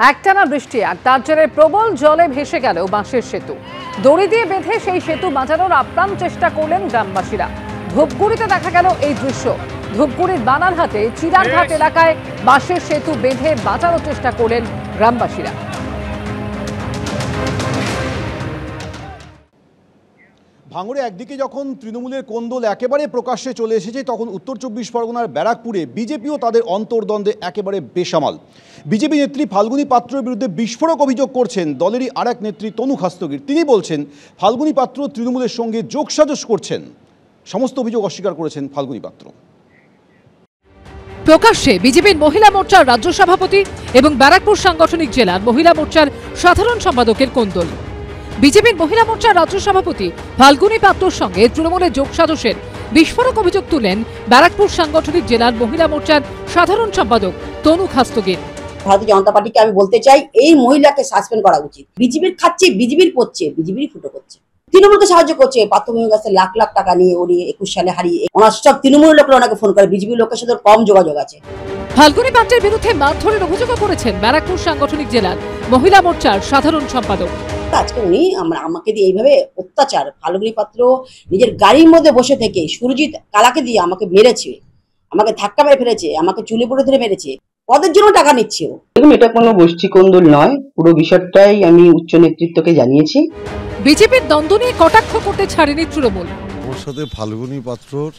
একটানা বৃষ্টি আর তার জেরে প্রবল জলে ভেসে গেল বাঁশের সেতু। দড়ি দিয়ে বেঁধে সেই সেতু বাঁচানোর আপ্রাণ চেষ্টা করলেন গ্রামবাসীরা। ধূপগুড়িতে দেখা গেল এই দৃশ্য। ধূপগুড়ির বানারহাটে চিরারঘাট এলাকায় বাঁশের সেতু বেঁধে বাঁচানোর চেষ্টা করলেন গ্রামবাসীরা। ভাঙড়ে একদিকে যখন তৃণমূলের কোন্দল একেবারে প্রকাশ্যে চলে এসেছে, তখন উত্তর 24 পরগনার ব্যারাকপুরে বিজেপিও তাদের অন্তর্দ্বন্দ্বে একেবারে বেসামাল। বিজেপি নেত্রী ফাল্গুনী পাত্রের বিরুদ্ধে বিস্ফোরক অভিযোগ করছেন দলেরই আরেক নেত্রী তনু খাস্তগির। তিনি বলছেন ফাল্গুনী পাত্র তৃণমূলের সঙ্গে যোগসাজশ করছেন। সমস্ত অভিযোগ অস্বীকার করেছেন ফাল্গুনী পাত্র। প্রকাশ্যে বিজেপির মহিলা মোর্চার রাজ্য সভাপতি এবং ব্যারাকপুর সাংগঠনিক জেলার মহিলা মোর্চার সাধারণ সম্পাদকের কোন্দল। বিজেপির মহিলা মোর্চার রাজ্য সভাপতি ফাল্গুনী পাত্রর সঙ্গে তৃণমূলের যোগসাজশের বিস্ফোরক অভিযোগ তুলেন ব্যারাকপুর সাংগঠনিক জেলার মহিলা মোর্চার সাধারণ সম্পাদক তনু খাস্তগির। ভারতীয় জনতা পার্টিকে আমি বলতে চাই, এই মহিলাকে সাসপেন্ড করা উচিত। বিজেপির খাচ্ছে, বিজেপির পড়ছে, বিজেপির ফুটো করছে, তৃণমূলকে সাহায্য করছে। প্রাথমিক কাছে লাখ লাখ টাকা নিয়ে উনি 21 সালে হারিয়ে ওনার সব তৃণমূলের লোকরা ওনাকে ফোন করে, বিজেপির লোকের সাথে কম যোগাযোগ আছে। ফাল্গুনী পাত্রের বিরুদ্ধে মারধরের অভিযোগও করেছেন ব্যারাকপুর সাংগঠনিক জেলার মহিলা মোর্চার সাধারণ সম্পাদক। আজকে উনি আমাকে দিয়ে এইভাবে অত্যাচার, ফাল্গুনী পাত্র নিজের গাড়ির মধ্যে বসে থেকে সুরজিৎ কালাকে দিয়ে আমাকে মেরেছে, আমাকে ধাক্কা মেরে ফেলেছে, আমাকে চুলে পড়ে ধরে মেরেছে। পদের জন্য টাকা নিচ্ছে। এটা কোনো গোষ্ঠী কোন্দল নয়, পুরো বিষয়টাই আমি উচ্চ নেতৃত্বকে জানিয়েছি। বিজেপির দ্বন্দ্ব নিয়ে কটাক্ষ করতে ছাড়েনি তৃণমূল। ওর সাথে ফাল্গুনী পাত্রর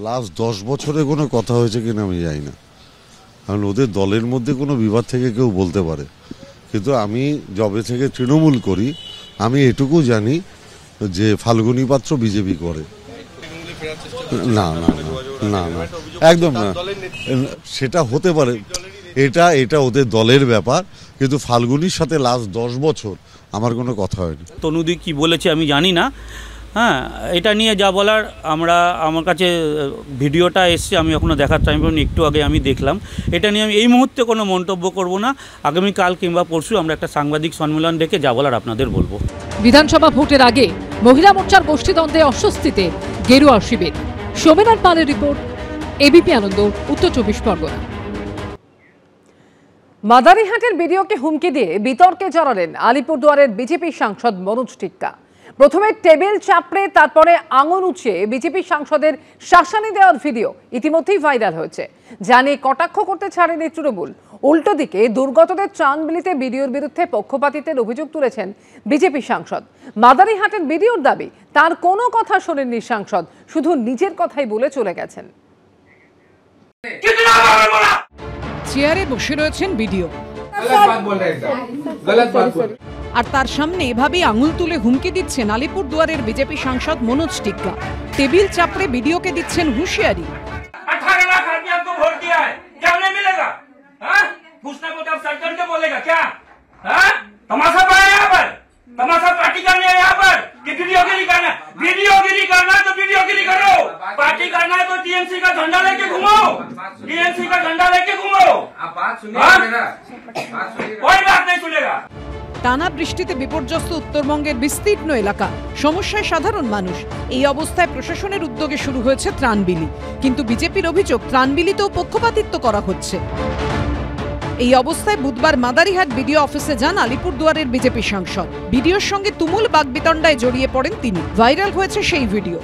লাস্ট 10 বছরে কোনো কথা হয়েছে কিনা আমি জানি না, কারণ ওদের দলের মধ্যে কোনো বিবাদ থেকে কেউ বলতে পারে, কিন্তু আমি যবে থেকে তৃণমূল করি আমি এটুকু জানি যে ফাল্গুনী পাত্র বিজেপি করে। না না না না একদম না, সেটা হতে পারে, এটা ওদের দলের ব্যাপার, কিন্তু ফাল্গুনির সাথে লাস্ট 10 বছর আমার কোনো কথা হয়নি। তনুদি কি বলেছে আমি জানি না। হ্যাঁ, এটা নিয়ে যা বলার, আমার কাছে ভিডিওটা এসছে, আমি এখনও দেখার টাইম পাইনি, একটু আগে আমি দেখলাম। এটা নিয়ে আমি এই মুহূর্তে কোনো মন্তব্য করব না। আগামীকাল কিংবা পরশু আমরা একটা সাংবাদিক সম্মেলন ডেকে যা বলার আপনাদের বলবো। বিধানসভা ভোটের আগে মহিলা মোর্চার গোষ্ঠীদ্বন্দ্বে অস্বস্তিতে গেরুয়া শিবির। সোমেনার পালের রিপোর্ট, এবিপি আনন্দ, উত্তর 24 পরগনা। মাদারিহাটের বিডিওকে হুমকি দিয়ে বিতর্কে জড়ালেন আলিপুরদুয়ারের বিজেপি সাংসদ মনোজ টিক্কা। প্রথমে টেবিল চাপড়ে, তারপরে আঙুল উঁচিয়ে বিজেপি সাংসদের শাসানি দেওয়ার ভিডিও ইতিমধ্যেই ভাইরাল হয়েছে। জানে কটাক্ষ করতে ছাড়েনি তৃণমূল। উল্টো দিকে দুর্গতদের ত্রাণ বিলিতে বিডিওর বিরুদ্ধে পক্ষপাতিত্বের অভিযোগ তুলেছেন বিজেপি সাংসদ। মাদারিহাটের বিডিওর দাবি, তার কোনো কথা শোনেননি সাংসদ, শুধু নিজের কথাই বলে চলে গেছেন। চেয়ারে বসে রয়েছেন বিডিও, আর তার সামনে এভাবেই আঙুল তুলে হুমকি দিচ্ছেন আলিপুরদুয়ারের বিজেপি সাংসদ মনোজ টিক্কা। টেবিল চাপড়ে বিডিওকে দিচ্ছেন হুঁশিয়ারি। 18 लाख आदमी आपको वोट दिया है, क्या उन्हें मिलेगा? पूछना को आप सर करके बोलेगा क्या? तमाशा पाया यहाँ पर, तमाशा पार्टी करनी है यहाँ पर कि वीडियोगिरी करना? वीडियोगिरी करना है तो वीडियोगिरी करो, पार्टी करना है तो टीएमसी का झंडा लेके घूमो, टीएमसी का झंडा लेके घूमो। कोई बात नहीं सुनेगा। টানা বৃষ্টিতে বিপর্যস্ত উত্তরবঙ্গের বিস্তীর্ণ এলাকা, সমস্যায় সাধারণ মানুষ। এই অবস্থায় প্রশাসনের উদ্যোগে শুরু হয়েছে ত্রাণ বিলি, কিন্তু বিজেপির অভিযোগ ত্রাণ বিলিতেও পক্ষপাতিত্ব করা হচ্ছে। এই অবস্থায় বুধবার মাদারিহাট বিডিও অফিসে যান আলিপুরদুয়ারের বিজেপি সাংসদ। বিডিওর সঙ্গে তুমুল বাগবিতণ্ডায় জড়িয়ে পড়েন তিনি। ভাইরাল হয়েছে সেই ভিডিও।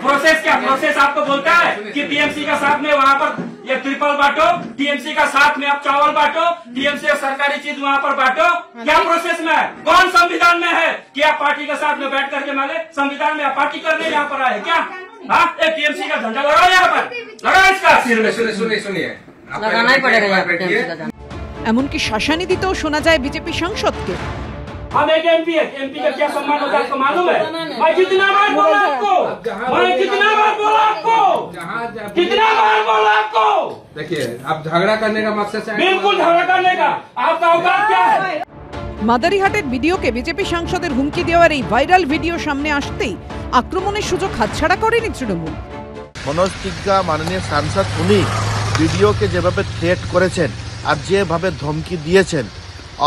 प्रोसेस क्या? प्रोसेस आपको बोलता है कि टीएमसी का साथ में वहाँ पर ये ट्रिपल बांटो, टीएमसी का साथ में आप चावल बांटो, टीएमसी सरकारी चीज वहाँ पर बांटो। क्या प्रोसेस में है? कौन संविधान में है कि आप पार्टी के साथ में बैठ करके माने संविधान में आप पार्टी करने यहाँ पर आए क्या? हाँ, टीएमसी का झंडा लगाओ यहाँ पर, लगाओ इसका सिर में। सुनिए लगाना ही पड़ेगा। এমনকি শাসানি দিতেও শোনা যায় বিজেপি সাংসদকে। हम एक एमपी है, एमपी का क्या सम्मान होता है आपको मालूम है? मैं कितना बार बोला आपको, मैं कितना बार बोला आपको, कितना बार बोला आपको? देखिए, आप झगड़ा करने का मकसद से बिल्कुल झगड़ा करने का आपका औकात क्या है? মাদারিহাটের বিডিওকে বিজেপি সাংসদের হুমকি দেওয়ার এই ভাইরাল ভিডিও সামনে আসতেই আক্রমণের সুযোগ হাতছাড়া করেনি তৃণমূল। মনোজ টিক্কা মাননীয় সাংসদ, উনি ভিডিওকে যেভাবে থ্রেট করেছেন আর যেভাবে ধমকি দিয়েছেন,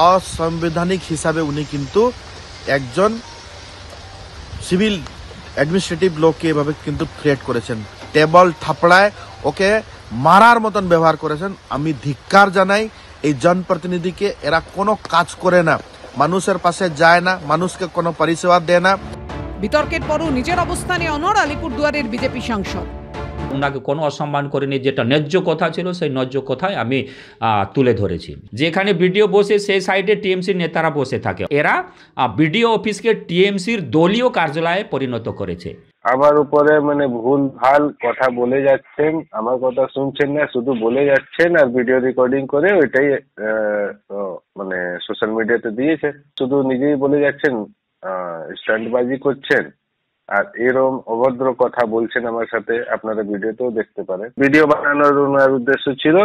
অসাংবিধানিক হিসাবে উনি কিন্তু একজন সিভিল অ্যাডমিনিস্ট্রেটিভ লোককে এভাবে কিন্তু থ্রেট করেছেন। টেবল থাপড়ায় ওকে মারার মতন ব্যবহার করেছেন। আমি ধিক্কার জানাই এই জনপ্রতিনিধিকে। এরা কোনো কাজ করে না, মানুষের পাশে যায় না, মানুষকে কোনো পরিষেবা দেয় না। বিতর্কের পরও নিজের অবস্থানে অনড় আলিপুরদুয়ারের বিজেপি সাংসদ। ওনাকে কোনো অসম্মান করেনি, যেটা ন্যায্য কথা ছিল সেই ন্যায্য কথাই আমি তুলে ধরেছি। যেখানে বিডিও বসে সেই সাইডে টিএমসির নেতারা বসে থাকে, এরা বিডিও অফিসকে টিএমসির দলীয় কার্যালয়ে পরিণত করেছে। আমার উপরে মানে ভুল ভাল কথা বলে যাচ্ছেন, আমার কথা শুনছেন না, শুধু বলে যাচ্ছেন আর ভিডিও রেকর্ডিং করে ওইটাই মানে সোশ্যাল মিডিয়াতে দিয়েছে। শুধু নিজেই বলে যাচ্ছেন, স্ট্যান্ডবাজি করছেন আর এরকম অভদ্র কথা বলছেন আমার সাথে। আপনারা ভিডিওতেও দেখতে পারেন। ভিডিও বানানোর ওনার উদ্দেশ্য ছিল।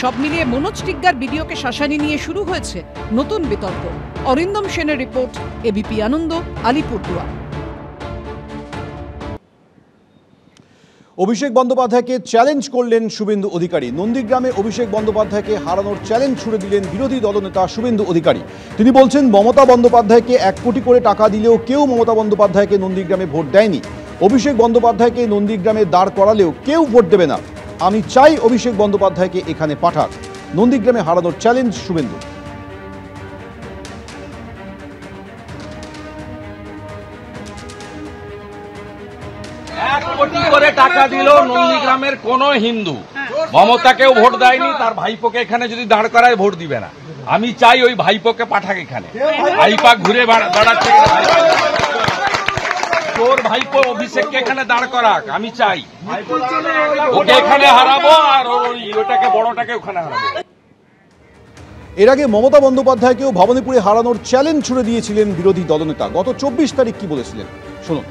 সব মিলিয়ে মনোজ টিগ্গার ভিডিওকে শাসানি নিয়ে শুরু হয়েছে নতুন বিতর্ক। অরিন্দম সেনের রিপোর্ট, এবিপি আনন্দ, আলিপুরদুয়ার। অভিষেক বন্দ্যোপাধ্যায়কে চ্যালেঞ্জ করলেন শুভেন্দু অধিকারী। নন্দীগ্রামে অভিষেক বন্দ্যোপাধ্যায়কে হারানোর চ্যালেঞ্জ ছুড়ে দিলেন বিরোধী দলনেতা শুভেন্দু অধিকারী। তিনি বলছেন, মমতা বন্দ্যোপাধ্যায়কে 1 কোটি করে টাকা দিলেও কেউ মমতা বন্দ্যোপাধ্যায়কে নন্দীগ্রামে ভোট দেয়নি। অভিষেক বন্দ্যোপাধ্যায়কে নন্দীগ্রামে দাঁড় করালেও কেউ ভোট দেবে না। আমি চাই অভিষেক বন্দ্যোপাধ্যায়কে এখানে পাঠাক। নন্দীগ্রামে হারানোর চ্যালেঞ্জ শুভেন্দু। 1 কোটি করে টাকা দিল নন্দীগ্রামের কোন হিন্দু মমতাকেও ভোট দেয়নি, তার ভাইপোকে এখানে যদি দাঁড় করায় ভোট দিবে না। আমি চাই ওই ভাইপোকে পাঠাক এখানে। ভাইপা ঘুরে বেড়াচ্ছে, তোর ভাইপো অভিষেককে এখানে দাঁড় করাক। আমি চাই ওকে এখানে হারাবো আর ওটাকে বড়টাকে ওখানে হারাবো। এর আগে মমতা বন্দ্যোপাধ্যায়কেও ভবানীপুরে হারানোর চ্যালেঞ্জ ছুড়ে দিয়েছিলেন বিরোধী দলনেতা। গত 24 তারিখ কি বলেছিলেন শুনুন।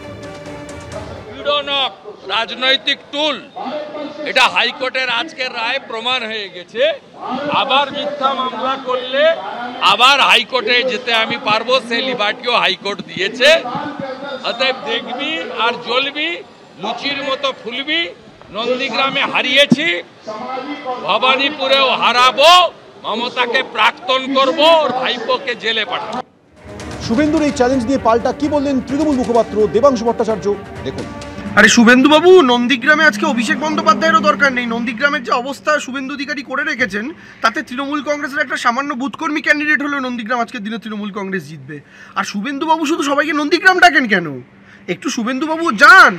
রাজনৈতিক টুল, এটা হাইকোর্টের আজকের রায় প্রমাণ হয়ে গেছে। আবার মিথ্যা মামলা করলে আবার হাইকোর্টে যেতে আমি পারবো, সে লিবার্টিও হাইকোর্ট দিয়েছে। অতএব দেখবি আর জ্বলবি, লুচির মতো ফুলবি। নন্দীগ্রামে হারিয়েছি, ভবানীপুরেও হারাবো। মমতাকে প্রাক্তন করবো, ওর ভাইপোকে জেলে পাঠাবো। শুভেন্দুর এই চ্যালেঞ্জ নিয়ে পাল্টা কি বললেন তৃণমূল মুখপাত্র দেবাংশু ভট্টাচার্য, দেখুন। আরে শুভেন্দু বাবু, নন্দীগ্রামে আজকে অভিষেক বন্দ্যোপাধ্যায়েরও দরকার নেই। নন্দীগ্রামের যে অবস্থা শুভেন্দু অধিকারী করে রেখেছেন, তাতে তৃণমূল কংগ্রেসের একটা সামান্য বুথকর্মী ক্যান্ডিডেট হলেও নন্দীগ্রাম আজকের দিনে তৃণমূল কংগ্রেস জিতবে। আর শুভেন্দু বাবু শুধু সবাইকে নন্দীগ্রাম ডাকেন কেন? একটু শুভেন্দু বাবু যান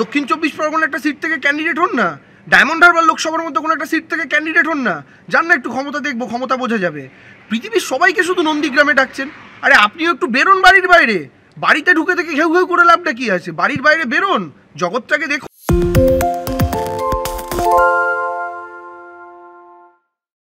দক্ষিণ 24 পরগনা একটা সিট থেকে ক্যান্ডিডেট হন না, ডায়মন্ড হারবার লোকসভার মধ্যে কোনো একটা সিট থেকে ক্যান্ডিডেট হন না, যান না, একটু ক্ষমতা দেখবো, ক্ষমতা বোঝা যাবে। পৃথিবীর সবাইকে শুধু নন্দীগ্রামে ডাকছেন। আরে আপনিও একটু বেরোন বাড়ির বাইরে। বাড়িতে ঢুকে থেকে ঘেউ ঘেউ করে লাভটা কি আছে? বাড়ির বাইরে বেরোন, জগৎটাকে দেখুন।